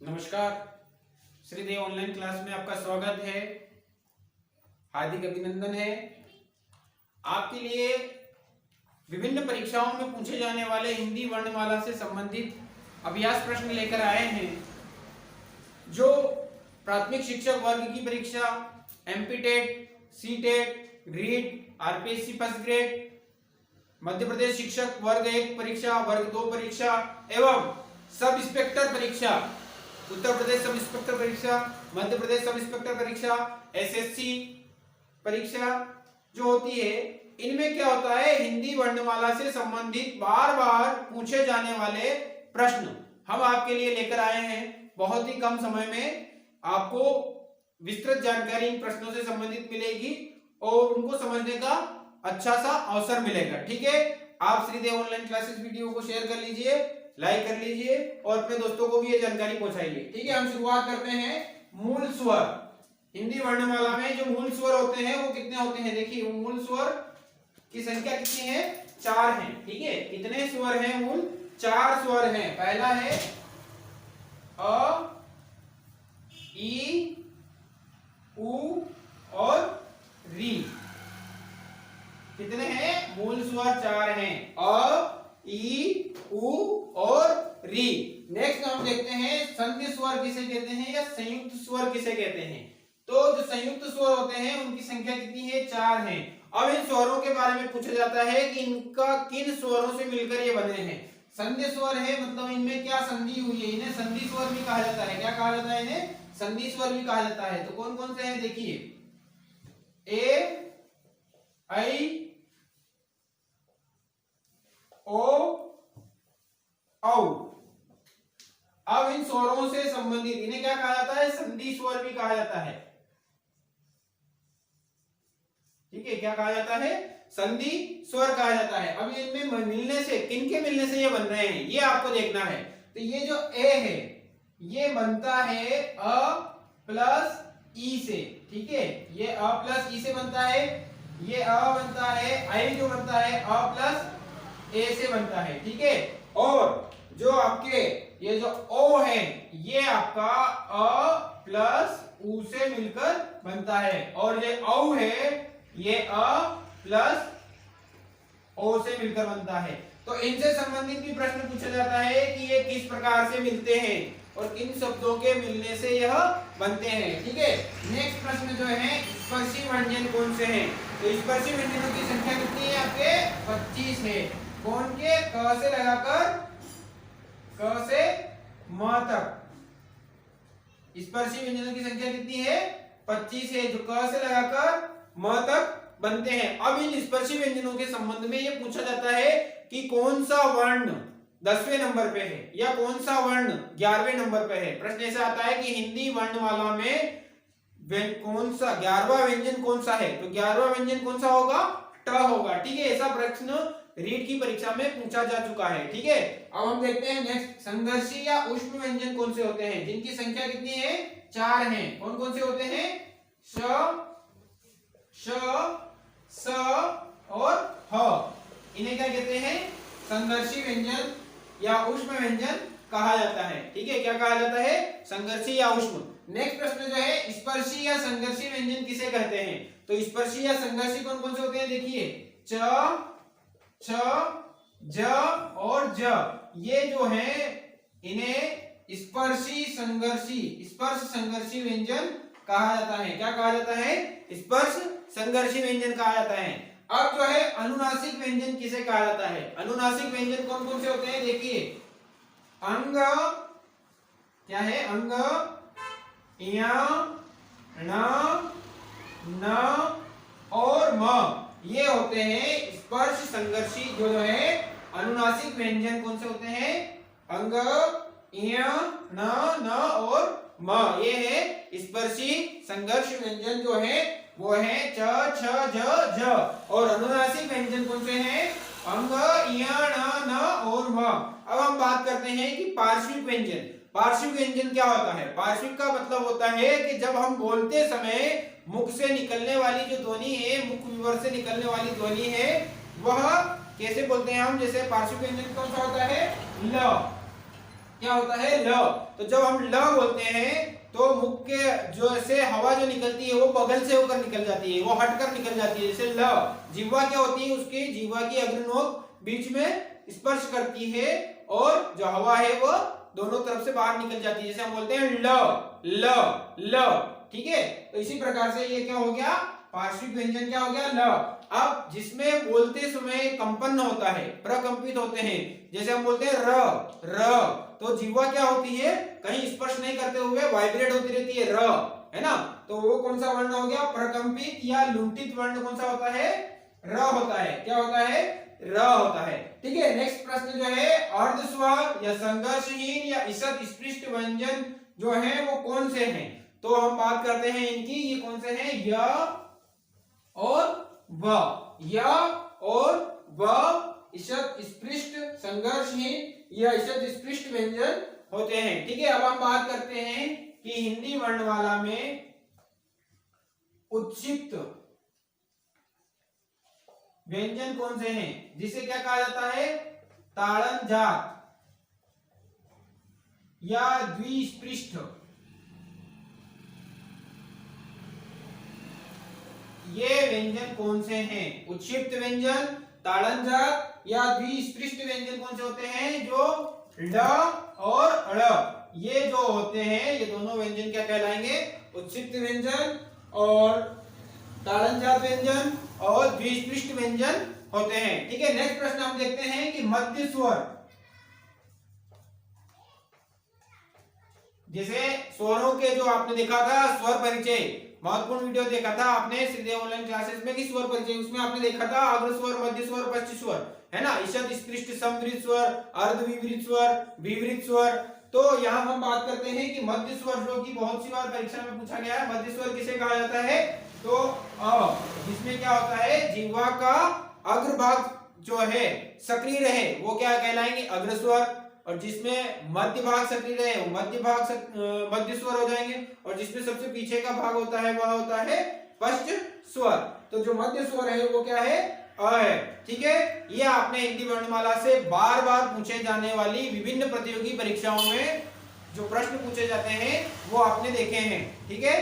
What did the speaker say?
नमस्कार। Shridev online class में आपका स्वागत है, हार्दिक अभिनंदन है। आपके लिए विभिन्न परीक्षाओं में पूछे जाने वाले हिंदी वर्णमाला से संबंधित अभ्यास प्रश्न लेकर आए हैं। जो प्राथमिक शिक्षक वर्ग की परीक्षा, MP TET, C TET, REET, RPSC first grade, Madhya Pradesh शिक्षक वर्ग 1 परीक्षा, वर्ग 2 परीक्षा एवं सब इंस्पेक्टर परीक्षा, उत्तर प्रदेश सब इंस्पेक्टर परीक्षा, मध्य प्रदेश सब इंस्पेक्टर परीक्षा, एसएससी परीक्षा जो होती है, इनमें क्या होता है, हिंदी वर्णमाला से संबंधित बार बार पूछे जाने वाले प्रश्न हम आपके लिए लेकर आए हैं। बहुत ही कम समय में आपको विस्तृत जानकारी इन प्रश्नों से संबंधित मिलेगी और उनको समझने का अच्छा सा अवसर मिलेगा। ठीक है, आप श्रीदेव ऑनलाइन क्लासेस वीडियो को शेयर कर लीजिए, लाइक कर लीजिए और अपने दोस्तों को भी ये जानकारी पहुंचाइए। ठीक है, हम शुरुआत करते हैं मूल स्वर। हिंदी वर्णमाला में जो मूल स्वर होते हैं वो कितने होते हैं? देखिए, मूल स्वर की संख्या कितनी है? 4 है। ठीक है, कितने स्वर हैं? मूल 4 स्वर हैं। पहला है अ, ई, उ और री। कितने हैं? मूल स्वर 4 हैं। अ, ई, उ और री। नेक्स्ट हम देखते हैं संधि स्वर किसे कहते हैं या संयुक्त स्वर किसे कहते हैं। तो जो संयुक्त स्वर होते हैं उनकी संख्या कितनी है? 4 है। अब इन स्वरों के बारे में पूछा जाता है कि इनका किन स्वरों से मिलकर ये बने हैं। संधि स्वर है, मतलब इनमें क्या संधि हुई है, इन्हें संधि स्वर भी कहा जाता है। क्या कहा जाता है? इन्हें संधि स्वर भी कहा जाता है। तो कौन कौन से हैं? देखिए, ए, आई, ओ, औ। अब इन स्वरों से संबंधित इन्हें क्या कहा जाता है? संधि स्वर भी कहा जाता है। ठीक है, क्या कहा जाता है? संधि स्वर कहा जाता है। अब इनमें मिलने से, किनके मिलने से ये बन रहे हैं, ये आपको देखना है। तो ये जो ए है ये बनता है अ प्लस ई से। ठीक है, ये अ प्लस ई से बनता है। ये अ बनता है, आई जो बनता है अ प्लस ए से बनता है। ठीक है, और जो आपके ये जो ओ है ये आपका अ प्लस उ से मिलकर बनता है, और ये औ है ये अ प्लस ओ से मिलकर बनता है। तो इनसे संबंधित भी प्रश्न पूछा जाता है कि ये किस प्रकार से मिलते हैं और किन शब्दों के मिलने से यह बनते हैं। ठीक है, नेक्स्ट प्रश्न जो है, स्पर्शी व्यंजन कौन से हैं? तो स्पर्शी व्यंजनों की संख्या कितनी है? आपके 25 है। कौन के? क से लगाकर क से म तक स्पर्शी व्यंजनों की संख्या कितनी है? 25 है, जो क से लगाकर म तक बनते हैं। अब इन स्पर्शी व्यंजनों के संबंध में यह पूछा जाता है कि कौन सा वर्ण 10वें नंबर पे है या कौन सा वर्ण 11वें नंबर पे है। प्रश्न ऐसा आता है कि हिंदी वर्णमाला में कौन सा 11वां व्यंजन कौन सा है? तो 11वां व्यंजन कौन सा होगा? ट होगा। ठीक है, ऐसा प्रश्न रीट की परीक्षा में पूछा जा चुका है। ठीक है, अब हम देखते हैं नेक्स्ट, संघर्षी या ऊष्म व्यंजन कौन से होते हैं, जिनकी संख्या कितनी है? 4 है। कौन कौन से होते हैं? श, स और ह। इन्हें क्या कहते हैं? संघर्षी व्यंजन या ऊष्म व्यंजन कहा जाता है। ठीक है, क्या कहा जाता है? संघर्षी या ऊष्म। नेक्स्ट प्रश्न जो है, स्पर्शी या संघर्षी व्यंजन किसे कहते हैं? तो स्पर्शी या संघर्षी कौन कौन से होते हैं? देखिए, च, छ, ज और ज। ये जो है इन्हें स्पर्शी संघर्षी, स्पर्श संघर्षी व्यंजन कहा जाता है। क्या कहा जाता है? स्पर्श संघर्षी व्यंजन कहा जाता है। अब जो है अनुनासिक व्यंजन किसे कहा जाता है? अनुनासिक व्यंजन कौन कौन से होते हैं? देखिए, अंग, क्या है? अंग, या, न, न और म। ये होते हैं स्पर्श संघर्षी जो है अनुनासिक व्यंजन। कौन से होते हैं? अंग, य, न और म। ये है स्पर्शी संघर्ष व्यंजन जो है वो है च, छ, ज, झ। और अनुनासिक व्यंजन कौन से हैं? अंग, य, न और म। अब हम बात करते हैं कि पार्श्विक व्यंजन। पार्श्विक व्यंजन क्या होता है? पार्श्विक का मतलब होता है कि जब हम बोलते समय मुख से निकलने वाली जो ध्वनि है, मुख विवर से निकलने वाली ध्वनि है, वह कैसे बोलते हैं हम? जैसे पार्श्विक व्यंजन कौन सा होता है? ल। क्या होता है ल। तो जब हम ल बोलते हैं तो मुख के जो से हवा जो निकलती है वो बगल से होकर निकल जाती है, वो हटकर निकल जाती है। जैसे ल, जिह्वा क्या होती है, उसकी जिह्वा की अग्रनोक बीच में स्पर्श करती है और जो हवा है वो दोनों तरफ से बाहर निकल जाती है, जैसे हम बोलते हैं ल ल ल। ठीक है, तो इसी प्रकार से ये क्या हो गया, पार्श्विक व्यंजन क्या हो गया, ल। अब जिसमें बोलते समय कंपन होता है, प्रकंपित होते हैं, जैसे हम बोलते हैं र र, तो जिह्वा क्या होती है, कहीं स्पर्श नहीं करते हुए वाइब्रेट होती रहती है, र, है ना। तो वो कौन सा वर्ण हो गया, प्रकंपित या लुंठित वर्ण कौन सा होता है, र होता है। क्या होता है, र होता है। ठीक है, नेक्स्ट प्रश्न जो है, अर्धस्वर या संघर्षहीन या ईषद स्पृष्ट व्यंजन जो है वो कौन से हैं। तो हम बात करते हैं इनकी, ये कौन से हैं, य और व, य और व ईषद स्पृष्ट संघर्षहीन या ईषद स्पृष्ट व्यंजन होते हैं। ठीक है, अब हम बात करते हैं कि हिंदी वर्णमाला में उत्क्षिप्त व्यंजन कौन से हैं, जिसे क्या कहा जाता है, ताड़न जात या द्विस्पृष्ट। ये व्यंजन कौन से हैं, उत्क्षिप्त व्यंजन, ताड़न जात या द्विस्पृष्ट व्यंजन कौन से होते हैं, जो ल और ड़, ये जो होते हैं, ये दोनों व्यंजन क्या कहलाएंगे, उत्क्षिप्त व्यंजन और ताड़न जात व्यंजन और द्विस्पृष्ट व्यंजन होते हैं। ठीक है, नेक्स्ट प्रश्न हम देखते हैं कि मध्य स्वर, जैसे स्वरों के जो आपने देखा था स्वर परिचय, महत्वपूर्ण वीडियो देखा था आपने श्रीदेव ऑनलाइन क्लासेस में कि स्वर परिचय, उसमें आपने देखा था अग्र स्वर, मध्य स्वर, पश्च स्वर, है ना, ईषद स्पृष्ट समवृत स्वर, अर्धविवृत स्वर, विवृत स्वर। तो यहाँ हम बात करते हैं कि मध्य स्वर, जो कि बहुत सी बार परीक्षा में पूछा गया है, मध्य स्वर किसे कहा जाता है, तो जिसमें क्या होता है, जिह्वा का अग्रभाग जो है सक्रिय रहे वो क्या कहलाएंगे, अग्र स्वर, और जिसमें मध्य भाग सक्रिय रहे वो मध्य स्वर हो जाएंगे, और जिसमें सबसे पीछे का भाग होता है वह होता है पश्च स्वर। तो जो मध्य स्वर है वो क्या है, अ है। ठीक है, ये आपने हिंदी वर्णमाला से बार बार पूछे जाने वाली विभिन्न प्रतियोगी परीक्षाओं में जो प्रश्न पूछे जाते हैं वो आपने देखे हैं। ठीक है,